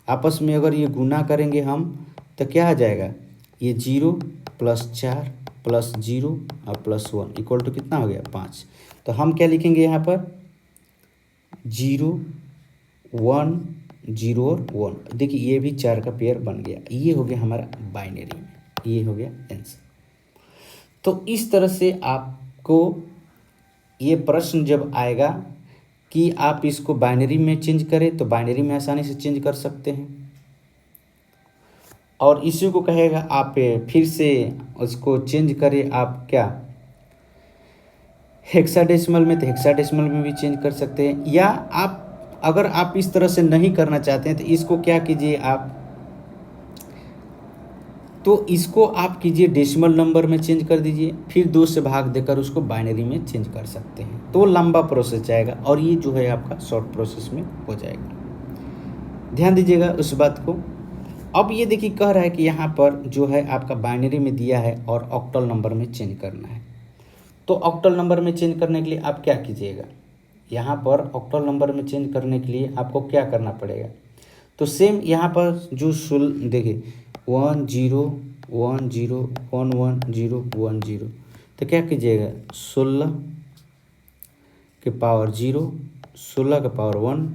आपस में अगर ये गुना करेंगे हम तो क्या आ जाएगा, ये 0 प्लस 4 प्लस 0 और प्लस 1 इक्वल टू कितना हो गया 5। तो हम क्या लिखेंगे यहाँ पर 0 1 0 और 1। देखिए ये भी 4 का पेयर बन गया, ये हो गया हमारा बाइनरी में, ये हो गया आंसर। तो इस तरह से आपको ये प्रश्न जब आएगा कि आप इसको बाइनरी में चेंज करें तो बाइनरी में आसानी से चेंज कर सकते हैं, और इसी को कहेगा आप फिर से उसको चेंज करें, आप क्या हेक्साडेसिमल में तो हेक्साडेसिमल में भी चेंज कर सकते हैं, या आप अगर आप इस तरह से नहीं करना चाहते हैं तो इसको क्या कीजिए आप, तो इसको आप कीजिए डेसिमल नंबर में चेंज कर दीजिए, फिर 2 से भाग देकर उसको बाइनरी में चेंज कर सकते हैं। तो लंबा प्रोसेस जाएगा और ये जो है आपका शॉर्ट प्रोसेस में हो जाएगा। ध्यान दीजिएगा उस बात को। अब ये देखिए कह रहा है कि यहाँ पर जो है आपका बाइनरी में दिया है और ऑक्टल नंबर में चेंज करना है। तो ऑक्टल नंबर में चेंज करने के लिए आप क्या कीजिएगा, यहाँ पर ऑक्टल नंबर में चेंज करने के लिए आपको क्या करना पड़ेगा, तो सेम यहाँ पर जो देखिए 1 0 1 0 1 1 0 1 0, तो क्या कीजिएगा 16 के पावर 0, 16 का पावर 1,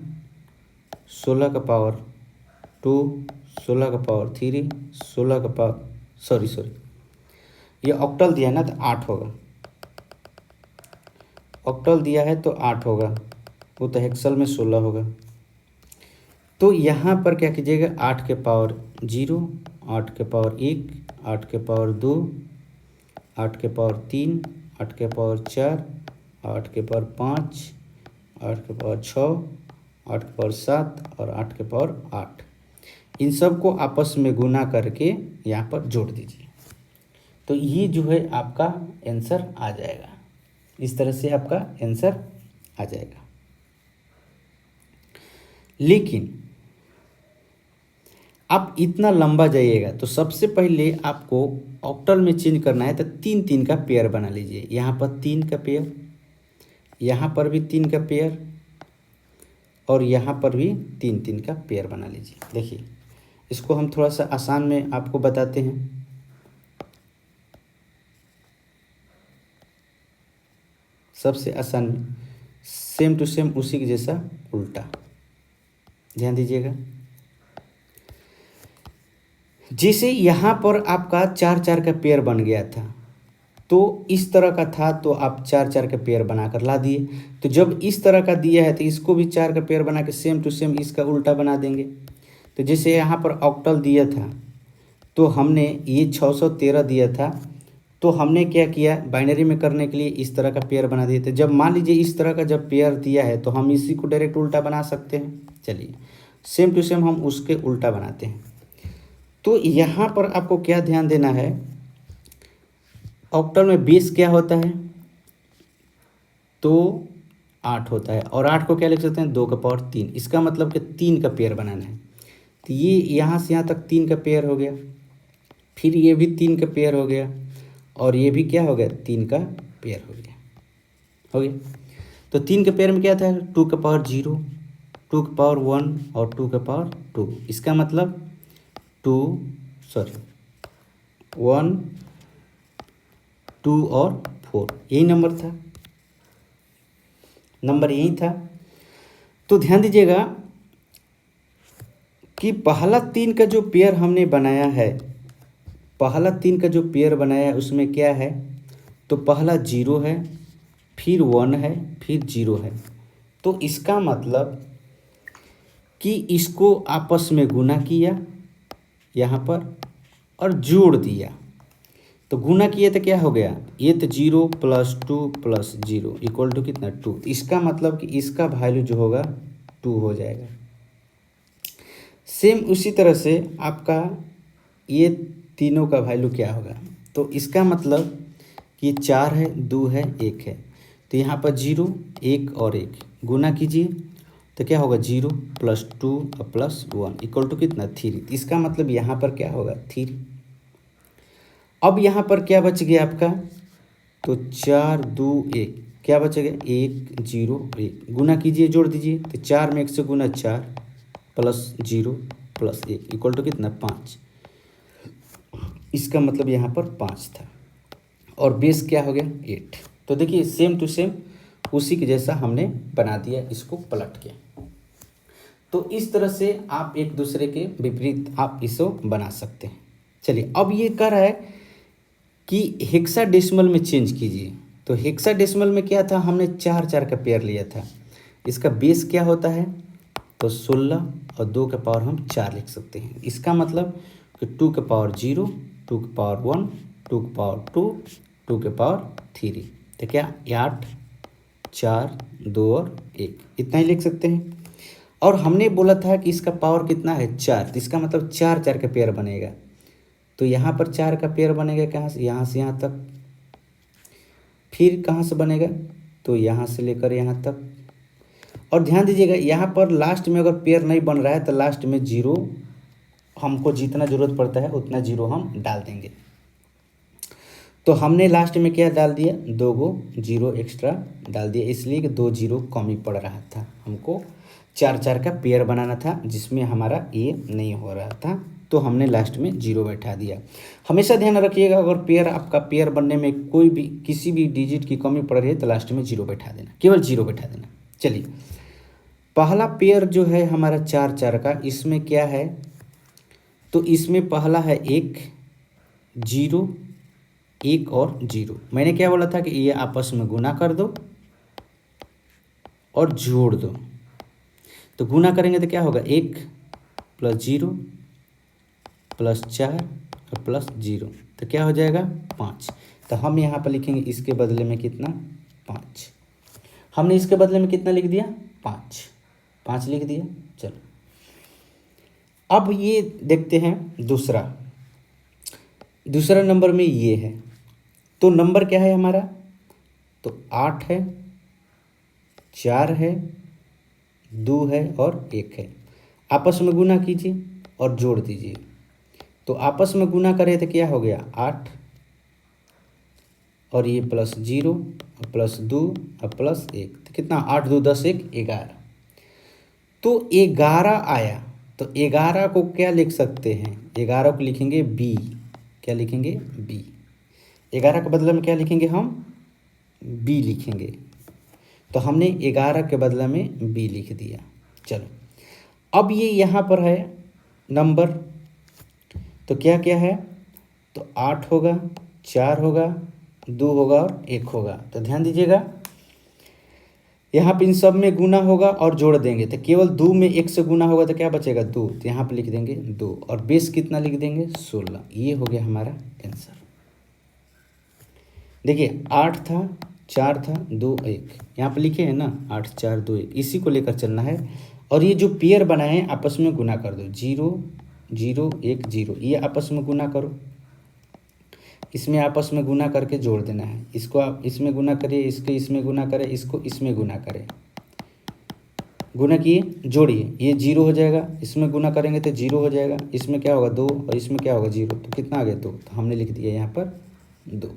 16 का पावर 2, 16 का पावर 3, 16 का पावर सॉरी ये ऑक्टल दिया है ना, तो 8 होगा। ऑक्टल दिया है तो 8 होगा, वो तो हेक्सल में 16 होगा। तो यहाँ पर क्या कीजिएगा 8 के पावर 0, 8 के पावर 1, 8 के पावर 2, 8 के पावर 3, 8 के पावर 4, 8 के पावर 5, 8 के पावर 6, 8 के पावर 7 और 8 के पावर 8, इन सब को आपस में गुना करके यहाँ पर जोड़ दीजिए। तो ये जो है आपका आंसर आ जाएगा। इस तरह से आपका आंसर आ जाएगा। लेकिन आप इतना लंबा जाइएगा तो सबसे पहले आपको ऑक्टल में चेंज करना है, तो 3 3 का पेयर बना लीजिए। यहाँ पर 3 का पेयर, यहाँ पर भी 3 का पेयर और यहाँ पर भी 3 3 का पेयर बना लीजिए। देखिए इसको हम थोड़ा सा आसान में आपको बताते हैं। सबसे आसान में सेम टू सेम उसी के जैसा उल्टा, ध्यान दीजिएगा। जैसे यहाँ पर आपका 4 4 का पेयर बन गया था, तो इस तरह का था तो आप 4 4 का पेयर बनाकर ला दिए। तो जब इस तरह का दिया है तो इसको भी 4 का पेयर बना के सेम टू सेम इसका उल्टा बना देंगे। तो जैसे यहाँ पर ऑक्टल दिया था तो हमने ये 613 दिया था, तो हमने क्या किया बाइनरी में करने के लिए इस तरह का पेयर बना दिए थे। जब मान लीजिए इस तरह का जब पेयर दिया है तो हम इसी को डायरेक्ट उल्टा बना सकते हैं। चलिए सेम टू सेम हम उसके उल्टा बनाते हैं। तो यहाँ पर आपको क्या ध्यान देना है, ऑक्टल में बेस क्या होता है, तो 8 होता है, और 8 को क्या लिख सकते हैं 2 का पावर 3। इसका मतलब कि 3 का पेयर बनाना है। तो ये यहाँ से यहाँ तक 3 का पेयर हो गया, फिर ये भी 3 का पेयर हो गया, और ये भी क्या हो गया 3 का पेयर हो गया। तो 3 के पेयर में क्या था 2 का पावर 0, 2 का पावर 1 और 2 का पावर 2। इसका मतलब 1 2 और 4 यही नंबर था, नंबर यही था। तो ध्यान दीजिएगा कि पहला 3 का जो पेयर हमने बनाया है, पहला 3 का जो पेयर बनाया है उसमें क्या है, तो पहला 0 है, फिर 1 है, फिर 0 है। तो इसका मतलब कि इसको आपस में गुना किया यहाँ पर और जोड़ दिया। तो गुना किए तो क्या हो गया, ये तो 0 + 2 + 0 इक्वल टू कितना 2। इसका मतलब कि इसका वैल्यू जो होगा 2 हो जाएगा। सेम उसी तरह से आपका ये तीनों का वैल्यू क्या होगा, तो इसका मतलब कि 4 है, 2 है, 1 है। तो यहाँ पर 0 1 और 1 गुना कीजिए तो क्या होगा 0 + 2 + 1 इक्वल टू कितना 3। इसका मतलब यहाँ पर क्या होगा 3। अब यहाँ पर क्या बच गया आपका, तो 4 2 1 क्या बचेगा 1 0 1 गुना कीजिए जोड़ दीजिए। तो 4 में 1 से गुना 4 + 0 + 1 इक्वल टू कितना 5। इसका मतलब यहाँ पर 5 था और बेस क्या हो गया 8। तो देखिए सेम टू सेम उसी के जैसा हमने बना दिया इसको पलट के। तो इस तरह से आप एक दूसरे के विपरीत आप इसको बना सकते हैं। चलिए अब ये कह रहा है कि हेक्साडेसिमल में चेंज कीजिए। तो हेक्साडेसिमल में क्या था, हमने 4 4 का पेयर लिया था। इसका बेस क्या होता है, तो 16 और 2 का पावर हम 4 लिख सकते हैं। इसका मतलब कि 2 का पावर 0, 2 का पावर 1, 2 का पावर 2, 2 के पावर 3। तो क्या 8 4, 2 और 1, इतना ही लिख सकते हैं। और हमने बोला था कि इसका पावर कितना है 4, तो इसका मतलब 4 4 का पेयर बनेगा। तो यहाँ पर 4 का पेयर बनेगा कहाँ से यहाँ तक। फिर कहाँ से बनेगा, तो यहाँ से लेकर यहाँ तक। और ध्यान दीजिएगा यहाँ पर लास्ट में अगर पेयर नहीं बन रहा है तो लास्ट में 0, हमको जितना ज़रूरत पड़ता है उतना 0 हम डाल देंगे। तो हमने लास्ट में क्या डाल दिया, 2 गो 0 एक्स्ट्रा डाल दिया, इसलिए कि 2 0 कम ही पड़ रहा था। हमको 4 4 का पेयर बनाना था जिसमें हमारा ए नहीं हो रहा था, तो हमने लास्ट में 0 बैठा दिया। हमेशा ध्यान रखिएगा अगर पेयर आपका पेयर बनने में कोई भी किसी भी डिजिट की कमी पड़ रही है तो लास्ट में 0 बैठा देना, केवल 0 बैठा देना। चलिए पहला पेयर जो है हमारा 4 4 का, इसमें क्या है, तो इसमें पहला है 1 0 1 और 0। मैंने क्या बोला था कि ये आपस में गुना कर दो और जोड़ दो। तो गुना करेंगे तो क्या होगा, 1 + 0 + 4 और +0, तो क्या हो जाएगा 5। तो हम यहाँ पर लिखेंगे इसके बदले में कितना, 5। हमने इसके बदले में कितना लिख दिया, 5 लिख दिया। चलो अब ये देखते हैं दूसरा नंबर में ये है, तो नंबर क्या है हमारा, तो 8 है, 4 है, 2 है और 1 है। आपस में गुना कीजिए और जोड़ दीजिए। तो आपस में गुना करें तो क्या हो गया, 8 और ये +0 और +2 और +1, तो कितना, 8 2 10 1 11। तो 11 आया, तो 11 को क्या लिख सकते हैं, 11 को लिखेंगे बी। क्या लिखेंगे, बी। 11 के बदले में क्या लिखेंगे हम, बी लिखेंगे। तो हमने 11 के बदले में बी लिख दिया। चलो अब ये यहाँ पर है नंबर, तो क्या क्या है, तो 8 होगा, 4 होगा, 2 होगा और 1 होगा। तो ध्यान दीजिएगा यहाँ पे इन सब में गुना होगा और जोड़ देंगे, तो केवल 2 में 1 से गुना होगा तो क्या बचेगा, 2। तो यहाँ पे लिख देंगे 2 और बेस कितना लिख देंगे, 16। ये हो गया हमारा आंसर। देखिए 8 था, 4 था, 2 1, यहाँ पे लिखे हैं ना 8 4 2 1, इसी को लेकर चलना है। और ये जो पेयर बनाए हैं आपस में गुना कर दो, 0 0 1 0, ये आपस में गुना करो, इसमें आपस में गुना करके जोड़ देना है। इसको आप इसमें गुना करिए, इसको इसमें गुना करें, इसको इसमें गुना करें, गुना किए जोड़िए, ये 0 हो जाएगा, इसमें गुना करेंगे तो 0 हो जाएगा, इसमें क्या होगा 2 और इसमें क्या होगा 0, तो कितना आ गया 2। तो हमने लिख दिया यहाँ पर 2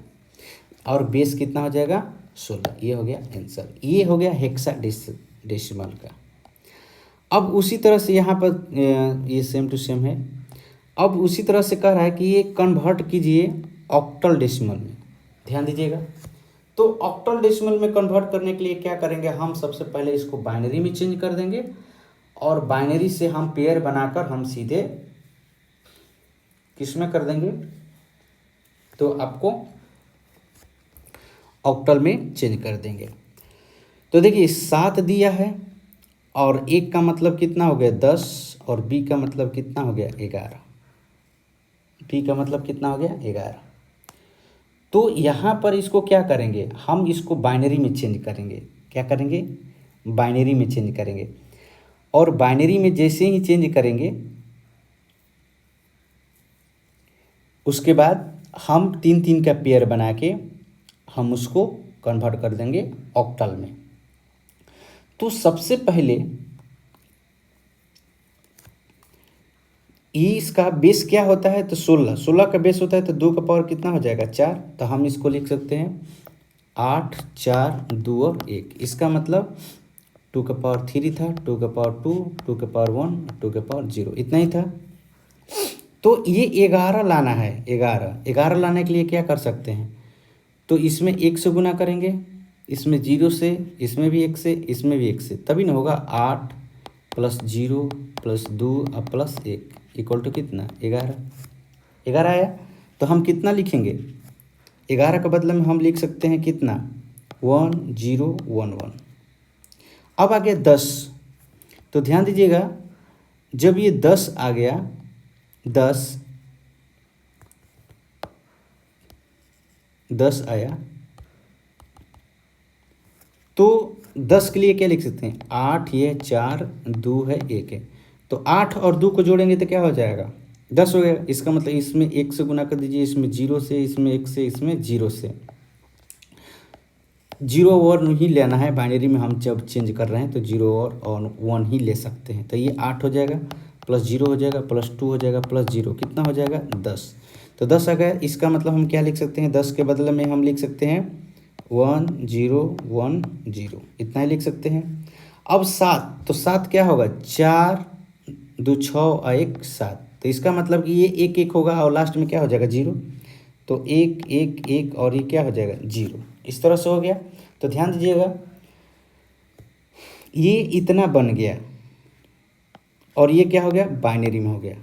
और बेस कितना हो जाएगा 16। ये हो गया आंसर। ये हो गया हेक्साडेसिमल का। अब उसी तरह से यहाँ पर ये सेम टू सेम है। अब उसी तरह से कह रहा है कि ये कन्वर्ट कीजिए ऑक्टल डेसिमल में। ध्यान दीजिएगा, तो ऑक्टल डेसिमल में कन्वर्ट करने के लिए क्या करेंगे, हम सबसे पहले इसको बाइनरी में चेंज कर देंगे और बाइनरी से हम पेयर बनाकर हम सीधे किस में कर देंगे, तो आपको ऑक्टल में चेंज कर देंगे। तो देखिए 7 दिया है और 1 का मतलब कितना हो गया 10 और बी का मतलब कितना हो गया 11। बी का मतलब कितना हो गया 11। तो यहाँ पर इसको क्या करेंगे, हम इसको बाइनरी में चेंज करेंगे। क्या करेंगे, बाइनरी में चेंज करेंगे। और बाइनरी में जैसे ही चेंज करेंगे उसके बाद हम 3 3 का पेयर बना के हम उसको कन्वर्ट कर देंगे ऑक्टल में। तो सबसे पहले ये इसका बेस क्या होता है, तो 16 का बेस होता है, तो 2 का पावर कितना हो जाएगा 4। तो हम इसको लिख सकते हैं 8 4 2 और 1। इसका मतलब 2 का पावर 3 था, 2 का पावर 2, 2 का पावर 1, 2 का पावर 0, इतना ही था। तो ये 11 लाना है। 11 लाने के लिए क्या कर सकते हैं, तो इसमें 1 से गुना करेंगे, इसमें 0 से, इसमें भी 1 से, इसमें भी 1 से, तभी ना होगा 8 + 0 + 2 और +1 इक्वल टू कितना 11 आया। तो हम कितना लिखेंगे, 11 के बदले में हम लिख सकते हैं कितना 1 0 1 1। अब आ गया 10। तो ध्यान दीजिएगा जब ये 10 आ गया, 10 आया तो 10 के लिए क्या लिख सकते हैं, 8 ये 4 2 है 1 है, तो 8 और 2 को जोड़ेंगे तो क्या हो जाएगा, 10 हो गया। इसका मतलब इसमें 1 से गुना कर दीजिए, इसमें 0 से, इसमें 1 से, इसमें 0 से। 0 और 1 ही लेना है, बाइनरी में हम जब चेंज कर रहे हैं तो 0 और 1 ही ले सकते हैं। तो ये 8 हो जाएगा, प्लस 0 हो जाएगा, प्लस 2 हो जाएगा, प्लस 0 कितना हो जाएगा 10। तो 10 आ गया। इसका मतलब हम क्या लिख सकते हैं, 10 के बदले में हम लिख सकते हैं 1 0 1 0, इतना ही लिख सकते हैं। अब 7, तो 7 क्या होगा, 4 2 6 और 1 7, तो इसका मतलब कि ये 1 1 होगा और लास्ट में क्या हो जाएगा 0, तो 1 1 1 और ये क्या हो जाएगा 0। इस तरह से हो गया। तो ध्यान दीजिएगा, ये इतना बन गया और ये क्या हो गया, बाइनरी में हो गया।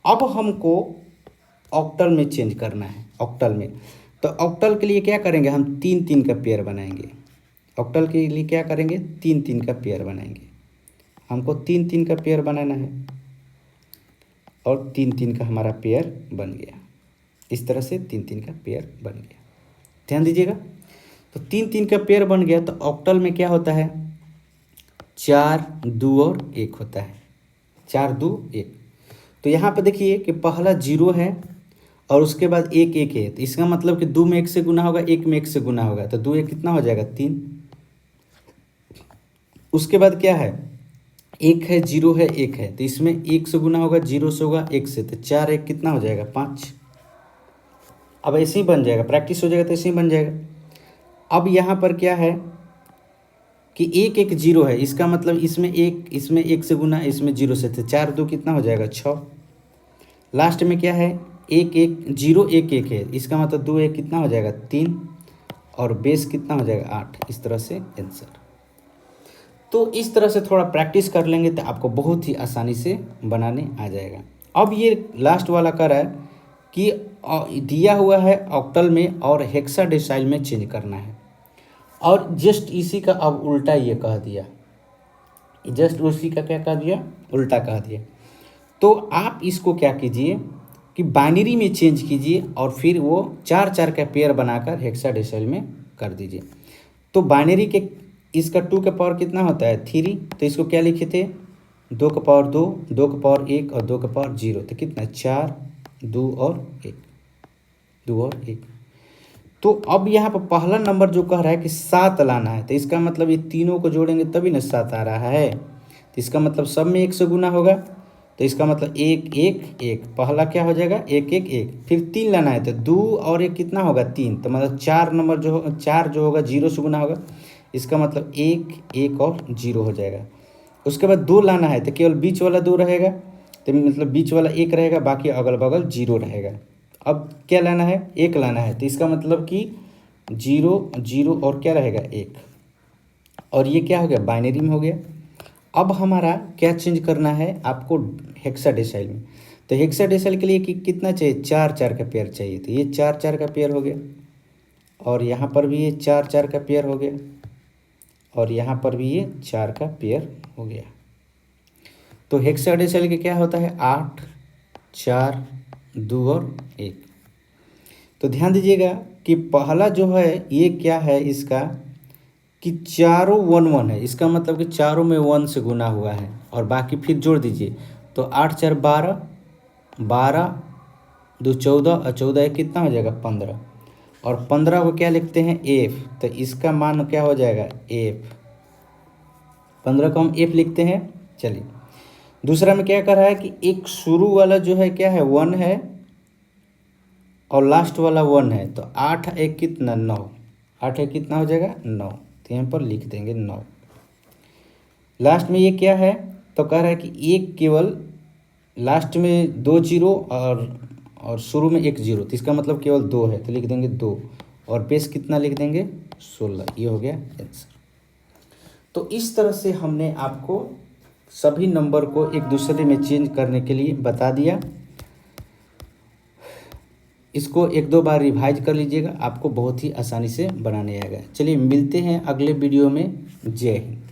अब हमको ऑक्टल में चेंज करना है, ऑक्टल में। तो ऑक्टल के लिए क्या करेंगे, हम 3 3 का पेयर बनाएंगे। ऑक्टल के लिए क्या करेंगे, 3 3 का पेयर बनाएंगे। हमको 3 3 का पेयर बनाना है और 3 3 का हमारा पेयर बन गया। इस तरह से 3 3 का पेयर बन गया। ध्यान दीजिएगा, तो 3 3 का पेयर बन गया। तो ऑक्टल में क्या होता है, 4 2 और 1 होता है, 4 2 1। तो यहाँ पर देखिए कि पहला 0 है और उसके बाद 1 1 है, तो इसका मतलब कि 2 में 1 से गुना होगा, 1 में 1 से गुना होगा, तो 2 1 कितना हो जाएगा 3। उसके बाद क्या है, 1 है 0 है 1 है, तो इसमें 1 से गुना होगा, 0 से होगा, 1 से, तो 4 1 कितना हो जाएगा 5। अब ऐसे ही बन जाएगा, प्रैक्टिस हो जाएगा तो ऐसे ही बन जाएगा। अब यहाँ पर क्या है कि 1 1 0 है, इसका मतलब इसमें 1 से गुना, इसमें 0 से, तो 4 2 कितना हो जाएगा 6। लास्ट में क्या है, 1 1 0 1 1 है, इसका मतलब 2 1 कितना हो जाएगा 3 और बेस कितना हो जाएगा 8। इस तरह से आंसर। तो इस तरह से थोड़ा प्रैक्टिस कर लेंगे तो आपको बहुत ही आसानी से बनाने आ जाएगा। अब ये लास्ट वाला कर रहा है कि दिया हुआ है ऑक्टल में और हेक्साडेसिमल में चेंज करना है, और जस्ट इसी का अब उल्टा ये कह दिया, जस्ट उसी का क्या कह दिया, उल्टा कह दिया। तो आप इसको क्या कीजिए कि बाइनरी में चेंज कीजिए और फिर वो 4 4 का पेयर बनाकर हेक्साडेसिमल में कर दीजिए। तो बाइनरी के इसका 2 का पावर कितना होता है 3, तो इसको क्या लिखे थे 2 का पावर 2, 2 का पावर 1 और 2 का पावर 0, तो कितना 4 2 और 1, 2 और 1। तो अब यहाँ पर पहला नंबर जो कह रहा है कि 7 लाना है, तो इसका मतलब ये तीनों को जोड़ेंगे तभी ना 7 आ रहा है, तो इसका मतलब सब में 1 से गुना होगा, तो इसका मतलब 1 1 1, पहला क्या हो जाएगा 1 1 1। फिर 3 लाना है, तो 2 और 1 कितना होगा 3, तो मतलब 4 नंबर जो 4 जो होगा 0 से गुना होगा, इसका मतलब 1 1 और 0 हो जाएगा। उसके बाद 2 लाना है, तो केवल बीच वाला 2 रहेगा, तो मतलब बीच वाला 1 रहेगा, बाकी अगल बगल 0 रहेगा। अब क्या लाना है, 1 लाना है, तो इसका मतलब कि 0 0 और क्या रहेगा 1, और ये क्या हो गया बाइनरी में हो गया। अब हमारा क्या चेंज करना है आपको हेक्साडेसिमल में, तो हेक्साडेसिमल के लिए कितना चाहिए 4 4 का पेयर चाहिए, तो ये 4 4 का पेयर हो गया, और यहाँ पर भी ये 4 4 का पेयर हो गया, और यहाँ पर भी ये 4 का पेयर हो गया। तो हेक्साडेसिमल के क्या होता है 8 4 2 और 1। तो ध्यान दीजिएगा कि पहला जो है ये क्या है इसका कि चारों 1 1 है, इसका मतलब कि चारों में 1 से गुना हुआ है, और बाकी फिर जोड़ दीजिए, तो 8 4 12 12 2 14 और 14 1 कितना हो जाएगा 15, और 15 को क्या लिखते हैं एफ, तो इसका मान क्या हो जाएगा एफ, 15 को हम एफ लिखते हैं। चलिए दूसरा में क्या कर रहा है कि एक शुरू वाला जो है क्या है 1 है और लास्ट वाला 1 है, तो 8 1 कितना 9, 8 1 कितना हो जाएगा 9, तो यहाँ पर लिख देंगे 9। लास्ट में ये क्या है, तो कह रहा है कि एक केवल लास्ट में 2 0 और शुरू में 1 0, तो इसका मतलब केवल 2 है, तो लिख देंगे 2, और बेस कितना लिख देंगे 16। ये हो गया आंसर। तो इस तरह से हमने आपको सभी नंबर को एक दूसरे में चेंज करने के लिए बता दिया। इसको 1 2 बार रिवाइज कर लीजिएगा, आपको बहुत ही आसानी से बनाने आएगा। चलिए मिलते हैं अगले वीडियो में। जय हिंद।